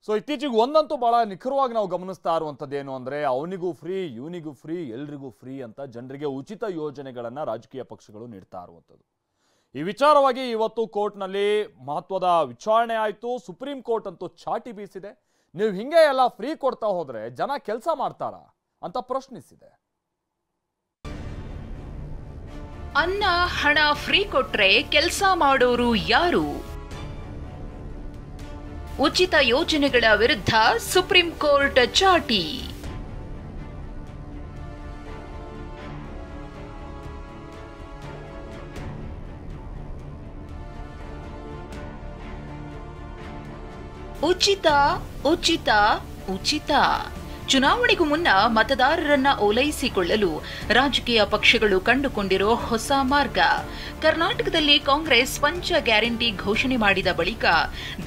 So ಇತ್ತೀಚೆಗೆ ಒಂದಂತೂ ಬಹಳ ನಿಖರವಾಗಿ ನಾವು ಗಮನಿಸ್ತಾ ಇರುವಂತದ್ದೇನು ಅಂದ್ರೆ ಅವನಿಗೂ ಫ್ರೀ ಇವನಿಗೂ ಫ್ರೀ ಎಲ್ರಿಗೂ ಫ್ರೀ ಅಂತ ಜನರಿಗೆ ಉಚಿತ ಯೋಜನೆಗಳನ್ನ ರಾಜಕೀಯ ಪಕ್ಷಗಳು ನೀಡ್ತಾ ಇರುವಂತದ್ದು. ಈ ವಿಚಾರವಾಗಿ ಇವತ್ತು ಕೋರ್ಟ್ನಲ್ಲಿ ಮಹತ್ವದ ವಿಚಾರಣೆ ಆಯಿತು. ಸುಪ್ರೀಂ ಕೋರ್ಟ್ ಅಂತೂ ಚಾಟಿ ಬೀಸಿದೆ. ನೀವು ಹಿಂಗೆ ಎಲ್ಲ ಫ್ರೀ ಕೊಡ್ತಾ ಹೋದ್ರೆ ಜನ ಕೆಲಸ ಮಾಡ್ತಾರಾ ಅಂತ ಪ್ರಶ್ನಿಸಿದೆ. ಅನ್ನ ಹಣ ಫ್ರೀ ಕೊಟ್ರೆ ಕೆಲಸ ಮಾಡೋರು ಯಾರು? ಉಚಿತ ಯೋಜನೆಗಳ ವಿರುದ್ಧ ಸುಪ್ರೀಂ ಕೋರ್ಟ್ ಚಾಟಿ. ಉಚಿತ ಉಚಿತ ಉಚಿತ. ಚುನಾವಣೆಗೂ ಮುನ್ನ ಮತದಾರರನ್ನ ಓಲೈಸಿಕೊಳ್ಳಲು ರಾಜಕೀಯ ಪಕ್ಷಗಳು ಕಂಡುಕೊಂಡಿರೋ ಹೊಸ ಮಾರ್ಗ. ಕರ್ನಾಟಕದಲ್ಲಿ ಕಾಂಗ್ರೆಸ್ ಪಂಚ ಗ್ಯಾರಂಟಿ ಘೋಷಣೆ ಮಾಡಿದ ಬಳಿಕ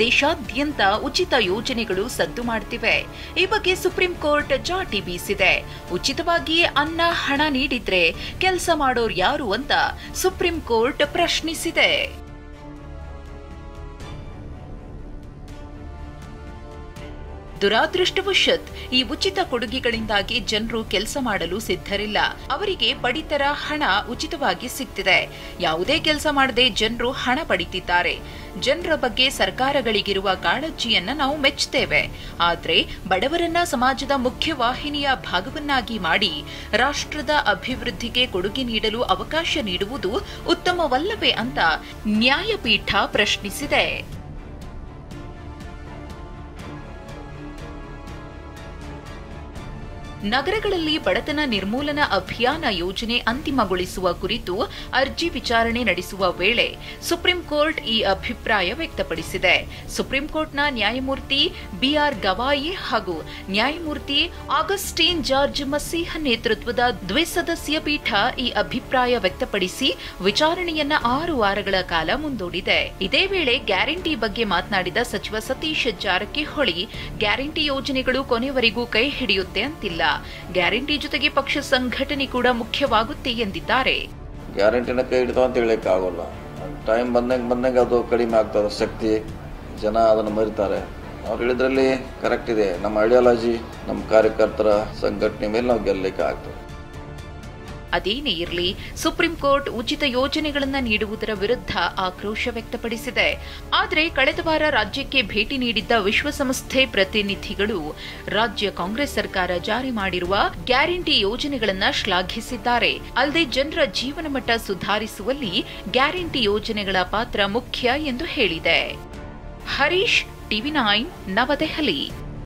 ದೇಶಾದ್ಯಂತ ಉಚಿತ ಯೋಜನೆಗಳು ಸದ್ದು ಮಾಡುತ್ತಿವೆ. ಈ ಬಗ್ಗೆ ಸುಪ್ರೀಂ ಕೋರ್ಟ್ ಚಾಟಿ ಬೀಸಿದೆ. ಉಚಿತವಾಗಿ ಅನ್ನ ಹಣ ನೀಡಿದ್ರೆ ಕೆಲಸ ಮಾಡೋರು ಯಾರು ಅಂತ ಸುಪ್ರೀಂ ಕೋರ್ಟ್ ಪ್ರಶ್ನಿಸಿದೆ. ದುರಾದೃಷ್ಟವಶಾತ್ ಈ ಉಚಿತ ಕೊಡುಗೆಗಳಿಂದಾಗಿ ಜನರು ಕೆಲಸ ಮಾಡಲು ಸಿದ್ಧರಿಲ್ಲ. ಅವರಿಗೆ ಪಡಿತರ ಹಣ ಉಚಿತವಾಗಿ ಸಿಗ್ತಿದೆ. ಯಾವುದೇ ಕೆಲಸ ಮಾಡದೆ ಜನರು ಹಣ ಪಡಿತಿದ್ದಾರೆ. ಜನರ ಬಗ್ಗೆ ಸರ್ಕಾರಗಳಿಗಿರುವ ಕಾಳಜಿಯನ್ನ ನಾವು ಮೆಚ್ಚುತ್ತೇವೆ. ಆದ್ರೆ ಬಡವರನ್ನ ಸಮಾಜದ ಮುಖ್ಯವಾಹಿನಿಯ ಭಾಗವನ್ನಾಗಿ ಮಾಡಿ ರಾಷ್ಟ್ರದ ಅಭಿವೃದ್ಧಿಗೆ ಕೊಡುಗೆ ನೀಡಲು ಅವಕಾಶ ನೀಡುವುದು ಉತ್ತಮವಲ್ಲವೇ ಅಂತ ನ್ಯಾಯಪೀಠ ಪ್ರಶ್ನಿಸಿದೆ. ನಗರಗಳಲ್ಲಿ ಬಡತನ ನಿರ್ಮೂಲನಾ ಅಭಿಯಾನ ಯೋಜನೆ ಅಂತಿಮಗೊಳಿಸುವ ಕುರಿತು ಅರ್ಜಿ ವಿಚಾರಣೆ ನಡೆಸುವ ವೇಳೆ ಸುಪ್ರೀಂ ಕೋರ್ಟ್ ಈ ಅಭಿಪ್ರಾಯ ವ್ಯಕ್ತಪಡಿಸಿದೆ. ಸುಪ್ರೀಂ ಕೋರ್ಟ್ನ ನ್ಯಾಯಮೂರ್ತಿ ಬಿಆರ್ ಗವಾಯಿ ಹಾಗೂ ನ್ಯಾಯಮೂರ್ತಿ ಆಗಸ್ಟೀನ್ ಜಾರ್ಜ್ ಮಸೀಹ ನೇತೃತ್ವದ ದ್ವಿಸದಸ್ಯ ಪೀಠ ಈ ಅಭಿಪ್ರಾಯ ವ್ಯಕ್ತಪಡಿಸಿ ವಿಚಾರಣೆಯನ್ನ 6 ವಾರಗಳ ಕಾಲ ಮುಂದೂಡಿದೆ. ಇದೇ ವೇಳೆ ಗ್ಯಾರಂಟಿ ಬಗ್ಗೆ ಮಾತನಾಡಿದ ಸಚಿವ ಸತೀಶ್ ಜಾರಕಿಹೊಳಿ, ಗ್ಯಾರಂಟಿ ಯೋಜನೆಗಳು ಕೊನೆವರೆಗೂ ಕೈ ಹಿಡಿಯುತ್ತೆ ಅಂತಿಲ್ಲ. ಗ್ಯಾರಂಟಿ ಜೊತೆಗೆ ಪಕ್ಷ ಸಂಘಟನೆ ಕೂಡ ಮುಖ್ಯವಾಗುತ್ತೆ ಎಂದಿದ್ದಾರೆ. ಗ್ಯಾರಂಟಿನ ಕೈ ಹಿಡಿದು ಅಂತ ಹೇಳಕ್ ಆಗೋಲ್ಲ. ಟೈಮ್ ಬಂದಂಗೆ ಅದು ಕಡಿಮೆ ಆಗ್ತದೆ. ಶಕ್ತಿ ಜನ ಅದನ್ನು ಮರಿತಾರೆ. ಅವ್ರು ಹೇಳಿದ್ರಲ್ಲಿ ಕರೆಕ್ಟ್ ಇದೆ. ನಮ್ಮ ಐಡಿಯಾಲಜಿ, ನಮ್ಮ ಕಾರ್ಯಕರ್ತರ ಸಂಘಟನೆ ಮೇಲೆ ನಾವು ಗೆಲ್ಲಲಿಕ್ಕೆ ಆಗ್ತದೆ. ಅದೇನೇ ಇರಲಿ, ಸುಪ್ರೀಂ ಕೋರ್ಟ್ ಉಚಿತ ಯೋಜನೆಗಳನ್ನು ನೀಡುವುದರ ವಿರುದ್ಧ ಆಕ್ರೋಶ ವ್ಯಕ್ತಪಡಿಸಿದೆ. ಆದರೆ ಕಳೆದ ವಾರ ರಾಜ್ಯಕ್ಕೆ ಭೇಟಿ ನೀಡಿದ್ದ ವಿಶ್ವಸಂಸ್ಥೆ ಪ್ರತಿನಿಧಿಗಳು ರಾಜ್ಯ ಕಾಂಗ್ರೆಸ್ ಸರ್ಕಾರ ಜಾರಿ ಮಾಡಿರುವ ಗ್ಯಾರಂಟಿ ಯೋಜನೆಗಳನ್ನು ಶ್ಲಾಘಿಸಿದ್ದಾರೆ. ಅಲ್ಲದೆ ಜನರ ಜೀವನ ಮಟ್ಟ ಸುಧಾರಿಸುವಲ್ಲಿ ಗ್ಯಾರಂಟಿ ಯೋಜನೆಗಳ ಪಾತ್ರ ಮುಖ್ಯ ಎಂದು ಹೇಳಿದೆ. ಹರೀಶ್, ಟಿವಿ9, ನವದೆಹಲಿ.